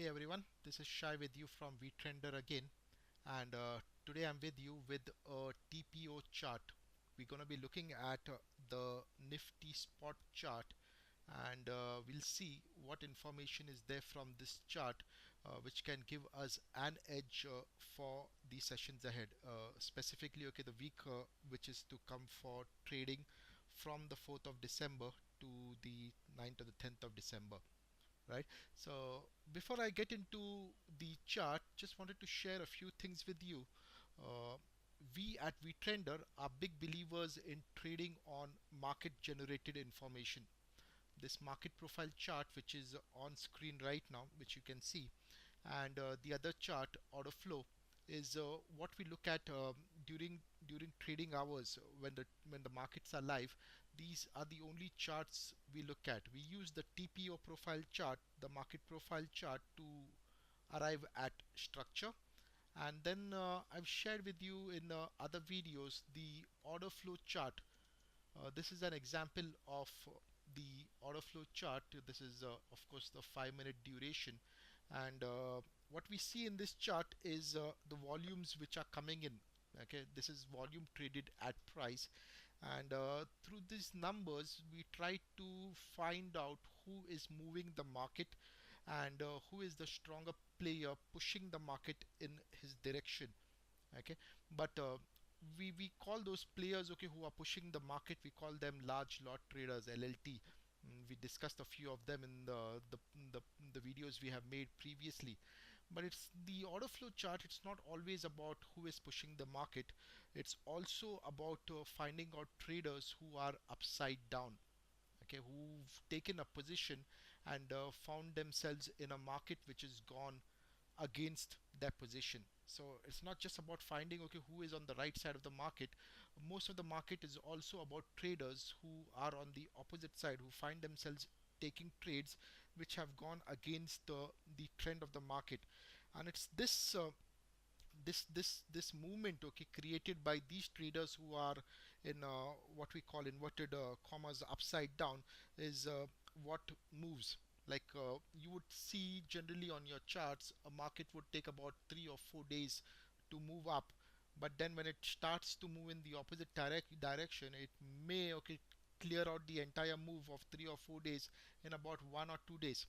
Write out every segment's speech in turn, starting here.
Hey everyone, this is Shai with you from VTrender again, and today I'm with you with a TPO chart. We're gonna be looking at the Nifty spot chart, and we'll see what information is there from this chart, which can give us an edge for the sessions ahead. Specifically, okay, the week which is to come for trading from the 4th of December to the 9th or the 10th of December, right? So before I get into the chart, just wanted to share a few things with you. uh, we at VTrender are big believers in trading on market generated information. This market profile chart, which is on screen right now, which you can see, and the other chart, order flow, is what we look at during trading hours when the markets are live. These are the only charts we look at. We use the TPO profile chart, the market profile chart, to arrive at structure. And then I've shared with you in other videos the order flow chart. This is an example of the order flow chart. This is of course the 5-minute duration, and what we see in this chart is the volumes which are coming in. Okay, this is volume traded at price, and through these numbers we try to find out who is moving the market, and who is the stronger player pushing the market in his direction. Okay, but we call those players, okay, who are pushing the market, we call them large lot traders, LLT. We discussed a few of them in the videos we have made previously. But it's the order flow chart. It's not always about who is pushing the market. It's also about finding out traders who are upside down, okay, who've taken a position and found themselves in a market which is gone against their position. So it's not just about finding, okay, who is on the right side of the market. Most of the market is also about traders who are on the opposite side, who find themselves taking trades which have gone against the trend of the market. And it's this movement, okay, created by these traders who are in what we call inverted commas upside down, is what moves. Like you would see generally on your charts, a market would take about 3 or 4 days to move up, but then when it starts to move in the opposite direction, it may, okay, clear out the entire move of 3 or 4 days in about 1 or 2 days.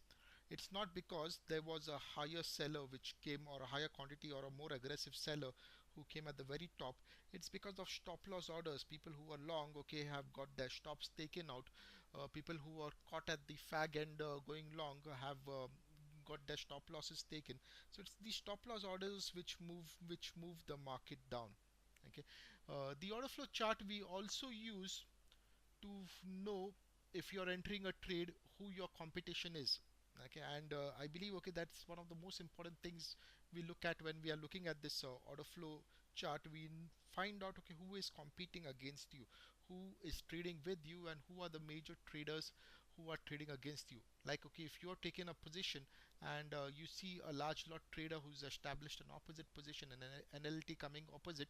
It's not because there was a higher seller which came, or a higher quantity, or a more aggressive seller who came at the very top. It's because of stop loss orders. People who are long, okay, have got their stops taken out. People who are caught at the fag end going long have got their stop losses taken. So it's the stop loss orders which move the market down. Okay, the order flow chart we also use to know, if you're entering a trade, who your competition is. Okay, and I believe, okay, that's one of the most important things we look at when we are looking at this order flow chart. We find out, okay, who is competing against you, who is trading with you, and who are the major traders who are trading against you. Like, okay, if you're taking a position and you see a large lot trader who's established an opposite position and an NLT coming opposite,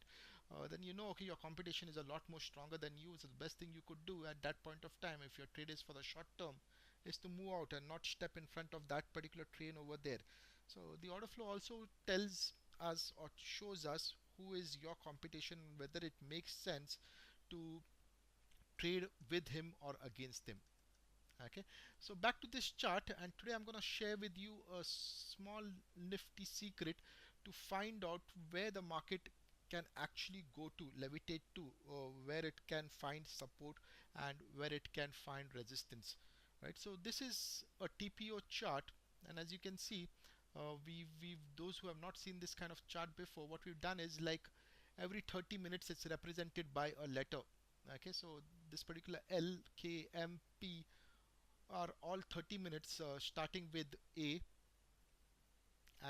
then you know, okay, your competition is a lot more stronger than you. So the best thing you could do at that point of time, if your trade is for the short term, is to move out and not step in front of that particular train over there. So the order flow also tells us, or shows us, who is your competition, whether it makes sense to trade with him or against him. Okay, so back to this chart, and today I'm going to share with you a small nifty secret to find out where the market can actually go to, levitate to, where it can find support and where it can find resistance, right? So this is a TPO chart, and as you can see, we've those who have not seen this kind of chart before, what we've done is, like, every 30 minutes it's represented by a letter. Okay, so this particular L, K, M, P are all 30 minutes starting with A,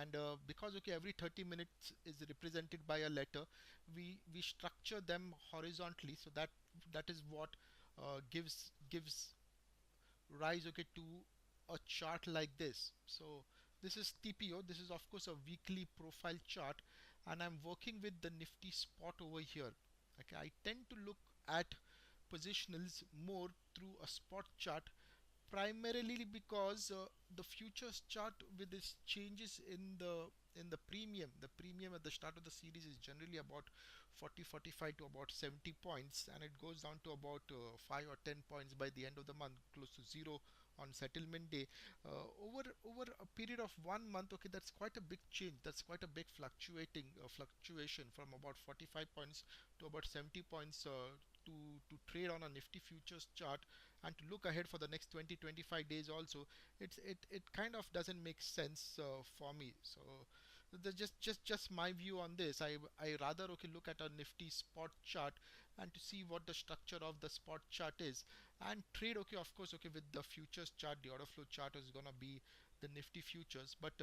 and because, okay, every 30 minutes is represented by a letter, we structure them horizontally, so that is what gives rise, okay, to a chart like this. So this is TPO. This is of course a weekly profile chart, and I'm working with the Nifty spot over here. Okay, I tend to look at positionals more through a spot chart, primarily because the futures chart with this changes in the premium. The premium at the start of the series is generally about 40-45 to about 70 points, and it goes down to about 5 or 10 points by the end of the month, close to zero on settlement day. Over a period of 1 month, okay, that's quite a big change. That's quite a big fluctuation from about 45 points to about 70 points to trade on a Nifty futures chart and to look ahead for the next 20-25 days also. It kind of doesn't make sense for me. So just my view on this. I rather okay look at a Nifty spot chart and to see what the structure of the spot chart is, and trade, okay, of course, okay, with the futures chart. The order flow chart is gonna be the Nifty futures, but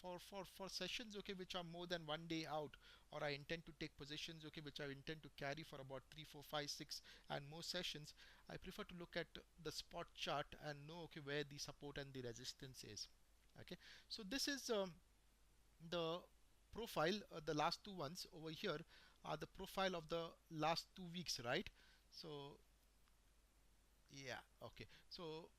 for sessions, okay, which are more than 1 day out, or I intend to take positions, okay, which I intend to carry for about 3, 4, 5, 6 and more sessions, I prefer to look at the spot chart and know, okay, where the support and the resistance is. Okay, so this is the profile. The last two ones over here are the profile of the last 2 weeks, right? So yeah, okay, so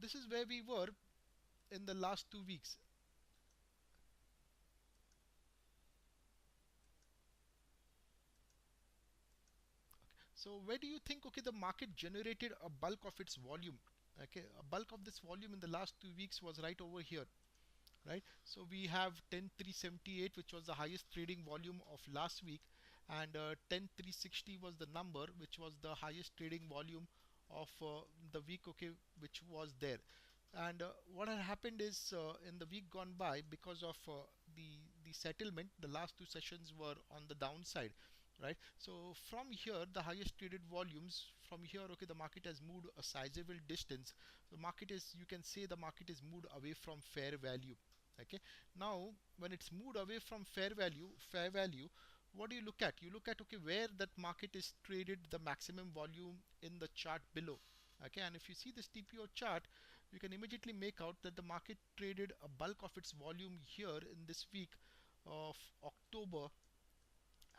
this is where we were in the last 2 weeks. So where do you think, okay, the market generated a bulk of its volume? Okay, a bulk of this volume in the last 2 weeks was right over here, right? So we have 10,378, which was the highest trading volume of last week, and 10,360 was the number, which was the highest trading volume of the week, okay, which was there. And what had happened is in the week gone by, because of the settlement, the last two sessions were on the downside, right? So from here, the highest traded volumes from here, okay, the market has moved a sizable distance. The market is, you can say, the market is moved away from fair value. Okay, now when it's moved away from fair value, what do you look at? You look at, okay, where that market is traded the maximum volume in the chart below. Okay, and if you see this TPO chart, you can immediately make out that the market traded a bulk of its volume here in this week of October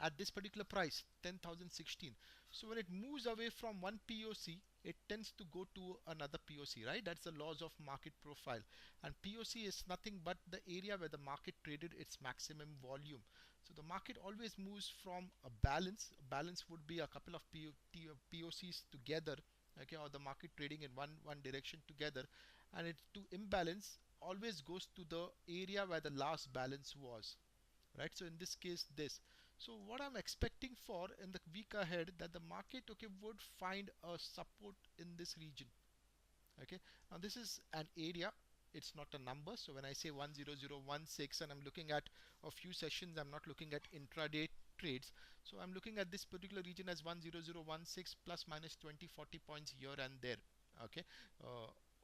at this particular price, 10,016. So when it moves away from one POC, it tends to go to another POC, right? That's the laws of market profile. And POC is nothing but the area where the market traded its maximum volume. So the market always moves from a balance. A balance would be a couple of POCs together, okay, or the market trading in one direction together, and it to imbalance always goes to the area where the last balance was, right? So in this case, this. So what I'm expecting for in the week ahead, that the market, okay, would find a support in this region. Okay, now this is an area, it's not a number. So when I say 10016 and I'm looking at a few sessions, I'm not looking at intraday trades. So I'm looking at this particular region as 10016 plus minus 20-40 points here and there. Okay,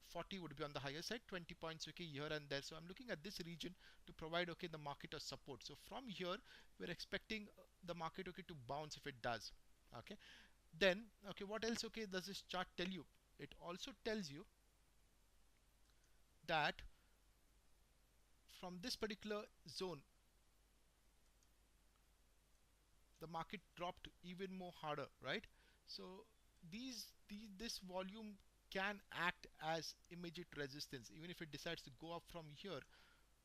40 would be on the higher side, 20 points, okay, here and there. So I'm looking at this region to provide, okay, the market a support. So from here we're expecting the market, okay, to bounce if it does. Okay, then, okay, what else, okay, does this chart tell you? It also tells you that from this particular zone, the market dropped even more harder, right? So this volume can act as immediate resistance. Even if it decides to go up from here,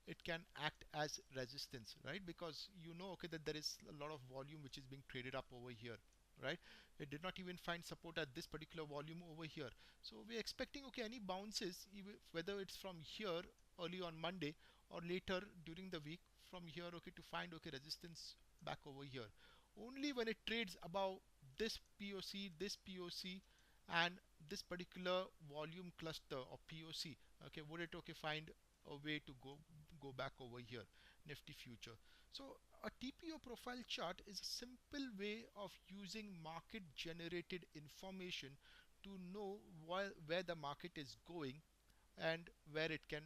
it can act as resistance, right? Because you know, okay, that there is a lot of volume which is being traded up over here, right? It did not even find support at this particular volume over here. So we're expecting, okay, any bounces, whether it's from here early on Monday or later during the week, from here, okay, to find, okay, resistance back over here. Only when it trades above this POC and this particular volume cluster or POC, okay, would it, okay, find a way to go back over here, Nifty future. So a TPO profile chart is a simple way of using market generated information to know where the market is going and where it can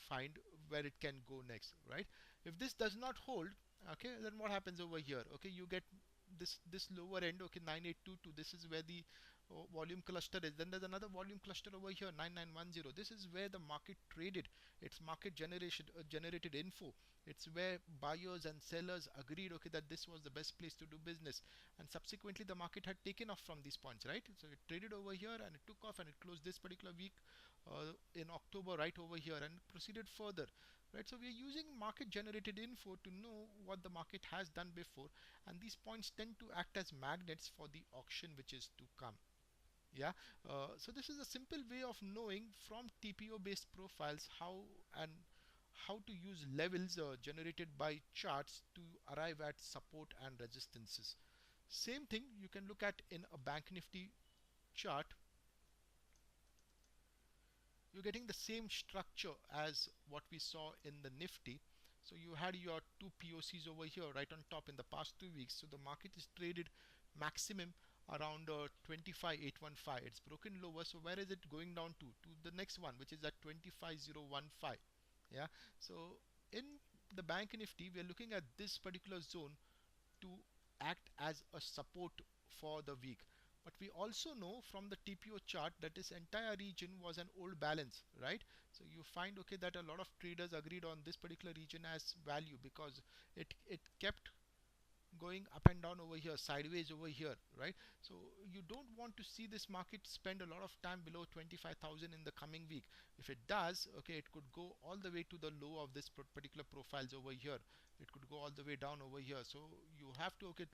find, where it can go next, right? If this does not hold, okay, then what happens over here? Okay, you get this lower end, okay, 9822. This is where the volume cluster is. Then there's another volume cluster over here, 9910. This is where the market traded. It's market generation generated info. It's where buyers and sellers agreed, okay, that this was the best place to do business. And subsequently, the market had taken off from these points, right? So it traded over here and it took off and it closed this particular week in October right over here and proceeded further. Right, so we are using market generated info to know what the market has done before, and these points tend to act as magnets for the auction which is to come. Yeah, so this is a simple way of knowing from TPO based profiles and how to use levels generated by charts to arrive at support and resistances. Same thing you can look at in a bank nifty chart. You're getting the same structure as what we saw in the Nifty. So you had your two POCs over here right on top in the past 2 weeks. So the market is traded maximum around 25,815. It's broken lower. So where is it going down to? To the next one, which is at 25,015. Yeah. So in the bank nifty, we are looking at this particular zone to act as a support for the week. But we also know from the TPO chart that this entire region was an old balance, right? So you find, okay, that a lot of traders agreed on this particular region as value because it kept going up and down over here, sideways over here, right? So you don't want to see this market spend a lot of time below 25,000 in the coming week. If it does, okay, it could go all the way to the low of this particular profiles over here. It could go all the way down over here. So you have to, okay,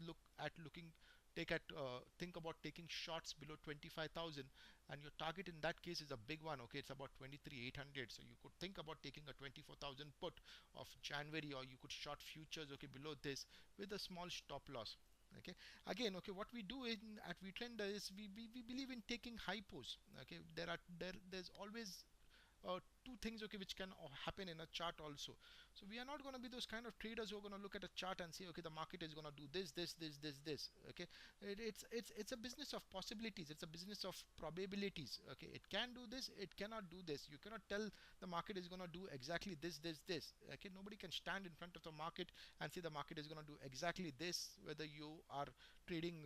think about taking shots below 25,000, and your target in that case is a big one. Okay, it's about 23,800. So you could think about taking a 24,000 put of January, or you could short futures, okay, below this with a small stop loss. Okay, again, okay, what we do in at VTrender is we believe in taking hypos. Okay, there's always two things, okay, which can happen in a chart also. So we are not going to be those kind of traders who are going to look at a chart and say, okay, the market is going to do this. Okay, it's a business of possibilities. It's a business of probabilities. Okay, it can do this, it cannot do this. You cannot tell the market is going to do exactly this. Okay, nobody can stand in front of the market and say the market is going to do exactly this. Whether you are trading,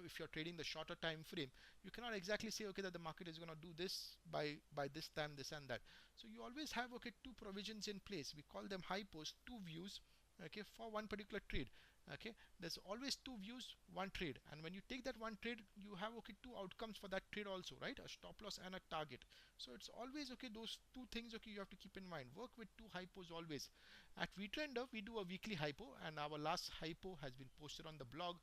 if you're trading the shorter time frame, you cannot exactly say, okay, that the market is going to do this by this time, this and that. So you always have, okay, two provisions in place. We call them hypos, two views, okay, for one particular trade. Okay, there's always two views, one trade, and when you take that one trade, you have, okay, two outcomes for that trade also, right? A stop loss and a target. So it's always, okay, those two things, okay, you have to keep in mind. Work with two hypos always. At VTrender, we do a weekly hypo, and our last hypo has been posted on the blog.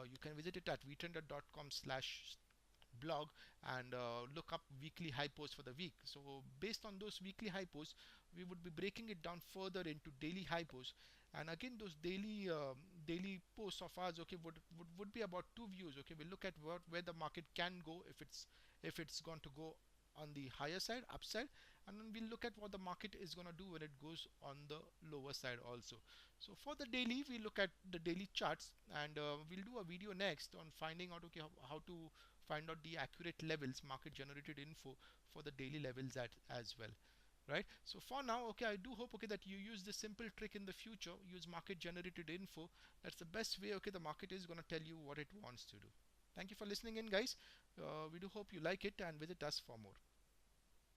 You can visit it at vtrender.com/blog and look up weekly hypos for the week. So based on those weekly hypos, we would be breaking it down further into daily hypos, and again those daily posts of ours, okay, would be about two views. Okay, we look at where the market can go if it's going to go on the higher side, upside, and then we'll look at what the market is going to do when it goes on the lower side also. So for the daily, we look at the daily charts, and we'll do a video next on finding out, okay, how to find out the accurate levels, market generated info for the daily levels as well, right? So for now, okay, I do hope, okay, that you use this simple trick in the future. Use market generated info. That's the best way, okay, the market is going to tell you what it wants to do. Thank you for listening in, guys. We do hope you like it and visit us for more.